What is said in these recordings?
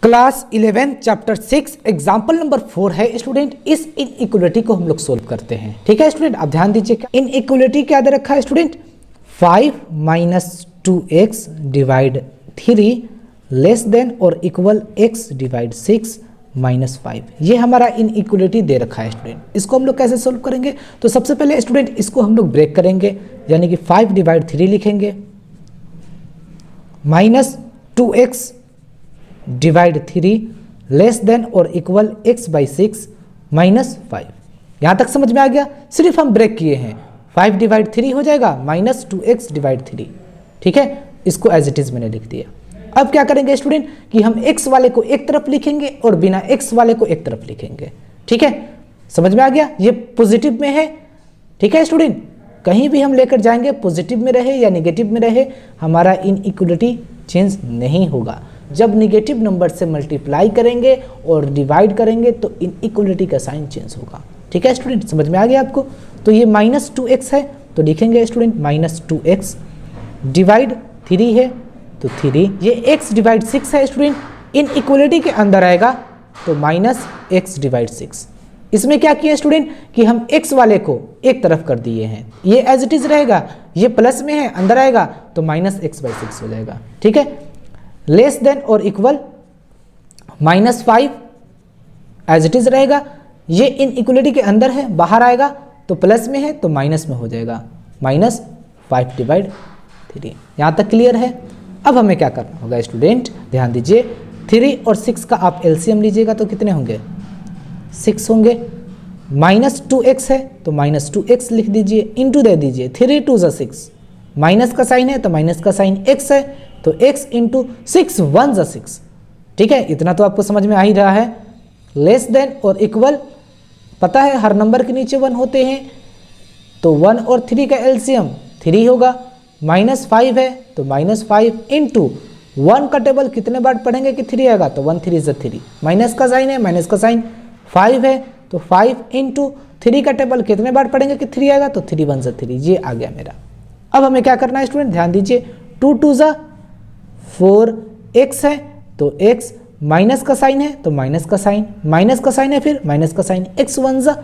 Class 11 chapter 6 example number 4 है student. इस inequality को हम लोग सोल्व करते हैं। ठीक है स्टूडेंट, आप ध्यान दीजिए। इनइक्वलिटी क्या दे रखा है student? 5 minus 2x divide 3 less than और इक्वल x डिवाइड 6 माइनस 5। ये हमारा इनइक्वलिटी दे रखा है स्टूडेंट। इसको हम लोग कैसे सोल्व करेंगे? तो सबसे पहले स्टूडेंट इसको हम लोग ब्रेक करेंगे, यानी कि 5 डिवाइड 3 लिखेंगे minus 2x divide 3 less than और इक्वल x बाई 6 माइनस 5। यहां तक समझ में आ गया? सिर्फ हम ब्रेक किए हैं। 5 डिवाइड 3 हो जाएगा माइनस 2x डिवाइड 3। ठीक है, इसको एज इट इज मैंने लिख दिया। अब क्या करेंगे स्टूडेंट कि हम x वाले को एक तरफ लिखेंगे और बिना x वाले को एक तरफ लिखेंगे। ठीक है, समझ में आ गया? ये पॉजिटिव में है। ठीक है स्टूडेंट, कहीं भी हम लेकर जाएंगे पॉजिटिव में रहे या नेगेटिव में रहे, हमारा इनइक्वलिटी चेंज नहीं होगा। जब निगेटिव नंबर से मल्टीप्लाई करेंगे और डिवाइड करेंगे तो इनइक्वलिटी का साइन चेंज होगा। ठीक है स्टूडेंट, समझ में आ गया आपको? तो ये माइनस 2x है तो लिखेंगे स्टूडेंट माइनस 2x डिवाइड 3 है तो 3। ये x डिवाइड 6 है स्टूडेंट, इनइक्वलिटी के अंदर आएगा तो माइनस x डिवाइड 6। इसमें क्या किया स्टूडेंट कि हम x वाले को एक तरफ कर दिए हैं, ये एज इट इज रहेगा। ये प्लस में है, अंदर आएगा तो माइनस x बाई 6 हो जाएगा। ठीक है, लेस देन और equal minus 5 as it is रहेगा। ये इनइक्वलिटी के अंदर है, बाहर आएगा तो प्लस में है तो माइनस में हो जाएगा, माइनस 5 डिवाइड 3। यहाँ तक क्लियर है? अब हमें क्या करना होगा स्टूडेंट, ध्यान दीजिए। 3 और 6 का आप एलसीएम लीजिएगा तो कितने होंगे? 6 होंगे। माइनस 2x है तो माइनस 2x लिख दीजिए, इंटू दे दीजिए 3 2 6। माइनस का साइन है तो माइनस का साइन x है तो x इंटू 6 1 6। ठीक है, इतना तो आपको समझ में आ ही रहा है। लेस देन और इक्वल, पता है हर नंबर के नीचे 1 होते हैं तो 1 और 3 का एलसीएम 3 होगा। माइनस 5 है तो माइनस 5 इंटू 1 का टेबल कितने बार पढ़ेंगे कि 3 आएगा तो 1 3 इज 3। माइनस का साइन है, माइनस का साइन 5 है तो 5 इंटू 3 का टेबल कितने बार पढ़ेंगे कि 3 आएगा तो 3 1 3। ये आ गया मेरा। अब हमें क्या करना है स्टूडेंट, ध्यान दीजिए। 2 2 4x है तो x, माइनस का साइन है तो माइनस का साइन, माइनस का साइन है फिर माइनस का sign, x 1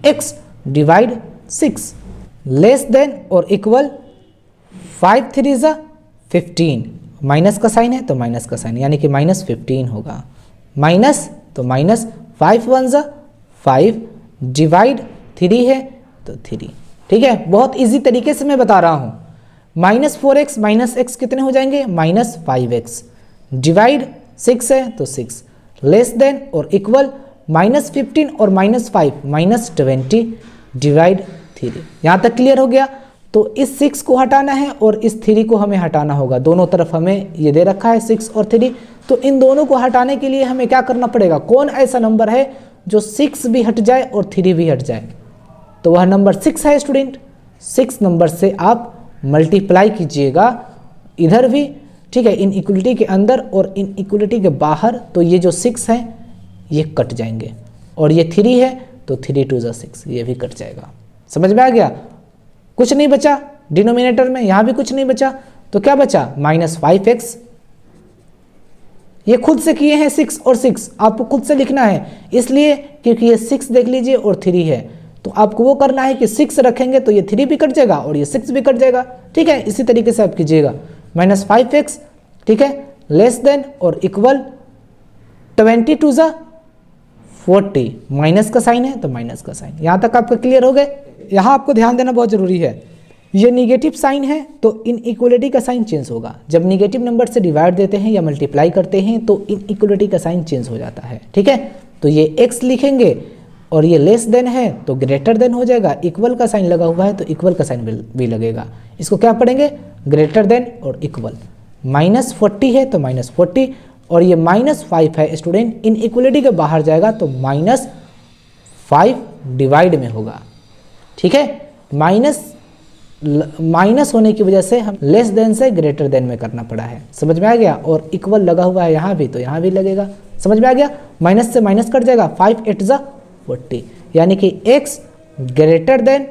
x divide 6 less than और इक्वल 5 3 15। माइनस का साइन है तो माइनस का साइन, यानी कि माइनस 15 होगा। माइनस तो माइनस 5 1 5 डिवाइड 3 है तो 3। ठीक है, बहुत इजी तरीके से मैं बता रहा हूँ। माइनस 4x माइनस x कितने हो जाएंगे? माइनस 5x डिवाइड 6 है तो 6 लेस देन और इक्वल माइनस 15 और माइनस 5 माइनस 20 डिवाइड 3। यहाँ तक क्लियर हो गया? तो इस 6 को हटाना है और इस 3 को हमें हटाना होगा। दोनों तरफ हमें ये दे रखा है 6 और 3, तो इन दोनों को हटाने के लिए हमें क्या करना पड़ेगा? कौन ऐसा नंबर है जो 6 भी हट जाए और 3 भी हट जाए? तो वह नंबर 6 है स्टूडेंट। 6 नंबर से आप मल्टीप्लाई कीजिएगा इधर भी। ठीक है, इनइक्वलिटी के अंदर और इनइक्वलिटी के बाहर, तो ये जो 6 है ये कट जाएंगे और ये 3 है तो 3 2 6, ये भी कट जाएगा। समझ में आ गया? कुछ नहीं बचा डिनोमिनेटर में, यहाँ भी कुछ नहीं बचा तो क्या बचा? Minus 5x। ये खुद से किए हैं 6 और 6, आपको खुद से लिखना है इसलिए क्योंकि ये 6 देख लीजिए और 3 है, तो आपको वो करना है कि 6 रखेंगे तो ये 3 भी कट जाएगा और ये 6 भी कट जाएगा। ठीक है, इसी तरीके से आप कीजिएगा। माइनस 5x, ठीक है, लेस देन और इक्वल 20 2 40। माइनस का साइन है तो माइनस का साइन। यहाँ तक आपका क्लियर हो गए? यहाँ आपको ध्यान देना बहुत जरूरी है। ये निगेटिव साइन है तो इनइक्वलिटी का साइन चेंज होगा। जब निगेटिव नंबर से डिवाइड देते हैं या मल्टीप्लाई करते हैं तो इनइक्वलिटी का साइन चेंज हो जाता है। ठीक है, तो ये x लिखेंगे और ये लेस देन है तो ग्रेटर देन हो जाएगा। इक्वल का साइन लगा हुआ है तो इक्वल का साइन भी लगेगा। इसको क्या पढ़ेंगे? ग्रेटर देन और इक्वल। माइनस 40 है तो माइनस 40 और ये माइनस 5 है स्टूडेंट, इनइक्वलिटी के बाहर जाएगा तो माइनस 5 डिवाइड में होगा। ठीक है, माइनस होने की वजह से हम लेस देन से ग्रेटर देन में करना पड़ा है। समझ में आ गया? और इक्वल लगा हुआ है यहाँ भी तो यहाँ भी लगेगा। समझ में आ गया? माइनस से माइनस कट जाएगा, 5 8 40, यानी कि x ग्रेटर देन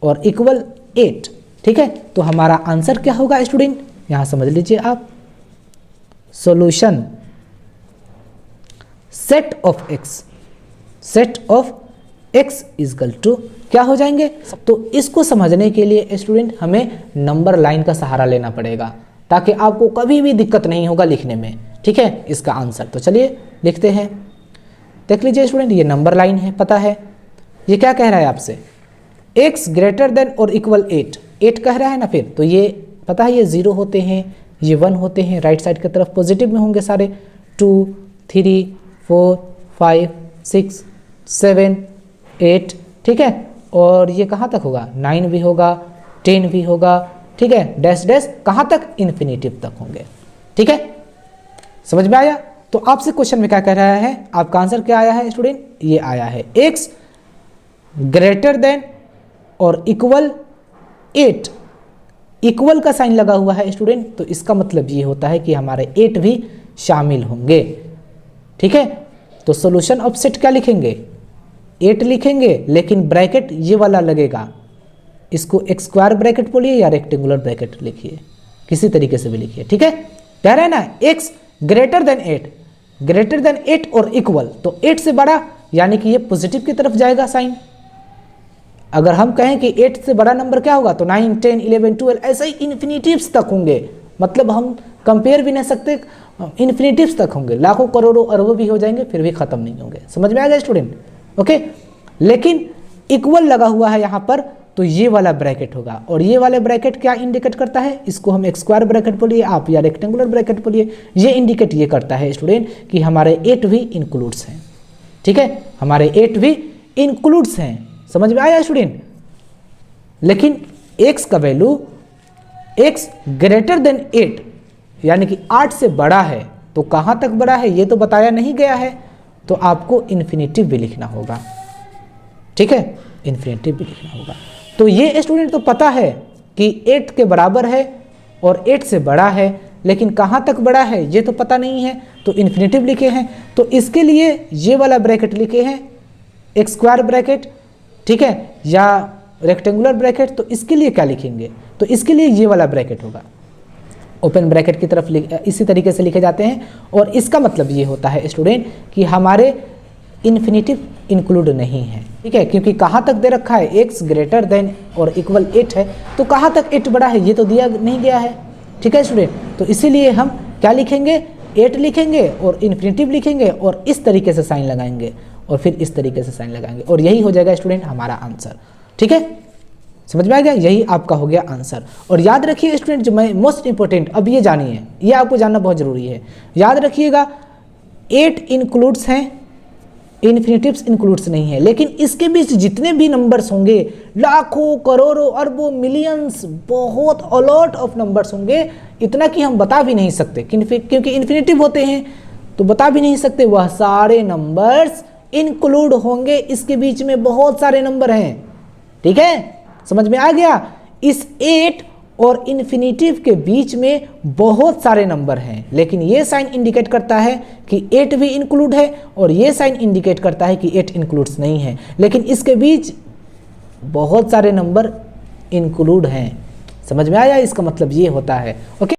और इक्वल 8। ठीक है, तो हमारा आंसर क्या होगा स्टूडेंट? यहाँ समझ लीजिए आप। Solution set of x, set of x equal to क्या हो जाएंगे। तो इसको समझने के लिए स्टूडेंट हमें नंबर लाइन का सहारा लेना पड़ेगा ताकि आपको कभी भी दिक्कत नहीं होगा लिखने में, ठीक है, इसका आंसर। तो चलिए लिखते हैं, देख लीजिए स्टूडेंट, ये नंबर लाइन है, पता है ये क्या कह रहा है आपसे, x ग्रेटर देन और इक्वल 8, 8 कह रहा है ना, फिर तो ये पता है ये 0 होते हैं, ये 1 होते हैं, राइट साइड की तरफ पॉजिटिव में होंगे सारे, 2 3 4 5 6 7 8, ठीक है, और ये कहाँ तक होगा, 9 भी होगा, 10 भी होगा, ठीक है, डैश डैश कहाँ तक, इन्फिनिटिव तक होंगे, ठीक है, समझ में आया। तो आपसे क्वेश्चन में क्या कह रहा है, आपका आंसर क्या आया है स्टूडेंट, ये आया है x ग्रेटर देन और इक्वल 8, इक्वल का साइन लगा हुआ है स्टूडेंट, तो इसका मतलब ये होता है कि हमारे 8 भी शामिल होंगे, ठीक है। तो सॉल्यूशन ऑफ सेट क्या लिखेंगे, 8 लिखेंगे, लेकिन ब्रैकेट ये वाला लगेगा, इसको एक स्क्वायर ब्रैकेट बोलिए या रेक्टेंगुलर ब्रैकेट लिखिए, किसी तरीके से भी लिखिए, ठीक है। कह रहे हैं ना x greater than 8, greater than 8 और इक्वल, तो 8 से बड़ा यानी कि ये पॉजिटिव की तरफ जाएगा साइन। अगर हम कहें कि 8 से बड़ा नंबर क्या होगा, तो 9 10 11 12 ऐसे ही इन्फिनिटिव्स तक होंगे, मतलब हम कंपेयर भी नहीं सकते, इन्फिनिटिव्स तक होंगे, लाखों करोड़ों अरबों भी हो जाएंगे फिर भी खत्म नहीं होंगे, समझ में आ गया स्टूडेंट, ओके। लेकिन इक्वल लगा हुआ है यहाँ पर, तो ये वाला ब्रैकेट होगा, और ये वाला ब्रैकेट क्या इंडिकेट करता है, इसको हम एक स्क्वायर ब्रैकेट बोलिए आप या रेक्टेंगुलर ब्रैकेट बोलिए, ये इंडिकेट ये करता है स्टूडेंट कि हमारे 8 भी इंक्लूड्स हैं, ठीक है, हमारे 8 भी इंक्लूड्स हैं, समझ में आया स्टूडेंट। लेकिन x का वैल्यू x ग्रेटर देन 8 यानी कि 8 से बड़ा है, तो कहाँ तक बड़ा है ये तो बताया नहीं गया है, तो आपको इन्फिनिटिव भी लिखना होगा, ठीक है, इन्फिनिटिव भी लिखना होगा। तो ये स्टूडेंट तो पता है कि 8 के बराबर है और 8 से बड़ा है, लेकिन कहाँ तक बड़ा है ये तो पता नहीं है, तो इन्फिनिटिव लिखे हैं, तो इसके लिए ये वाला ब्रैकेट लिखे हैं, एक स्क्वायर ब्रैकेट, ठीक है, या रेक्टेंगुलर ब्रैकेट, तो इसके लिए क्या लिखेंगे, तो इसके लिए ये वाला ब्रैकेट होगा, ओपन ब्रैकेट की तरफ इसी तरीके से लिखे जाते हैं। और इसका मतलब ये होता है स्टूडेंट कि हमारे इन्फिनिटिव इंक्लूड नहीं है, ठीक है, क्योंकि कहाँ तक दे रखा है, x ग्रेटर देन और इक्वल 8 है, तो कहाँ तक 8 बड़ा है ये तो दिया नहीं गया है, ठीक है स्टूडेंट। तो इसीलिए हम क्या लिखेंगे, 8 लिखेंगे और इन्फिनिटिव लिखेंगे और इस तरीके से साइन लगाएंगे और फिर इस तरीके से साइन लगाएंगे, और यही हो जाएगा स्टूडेंट हमारा आंसर, ठीक है, समझ में आ गया, यही आपका हो गया आंसर। और याद रखिए स्टूडेंट, जो मैं मोस्ट इंपॉर्टेंट अब ये जानिए, ये आपको जानना बहुत जरूरी है, याद रखिएगा 8 इंक्लूड्स हैं, इन्फिनिटिव्स इंक्लूड्स नहीं है, लेकिन इसके बीच जितने भी नंबर्स होंगे, लाखों करोड़ों अरबों मिलियंस, बहुत अलॉट ऑफ नंबर्स होंगे, इतना कि हम बता भी नहीं सकते, क्योंकि इन्फिनिटिव होते हैं तो बता भी नहीं सकते, वह सारे नंबर्स इंक्लूड होंगे, इसके बीच में बहुत सारे नंबर हैं, ठीक है, समझ में आ गया। इस 8 और इन्फिनिटिव के बीच में बहुत सारे नंबर हैं, लेकिन ये साइन इंडिकेट करता है कि 8 भी इंक्लूड है और ये साइन इंडिकेट करता है कि 8 इंक्लूड्स नहीं है, लेकिन इसके बीच बहुत सारे नंबर इंक्लूड हैं, समझ में आया, इसका मतलब ये होता है, ओके।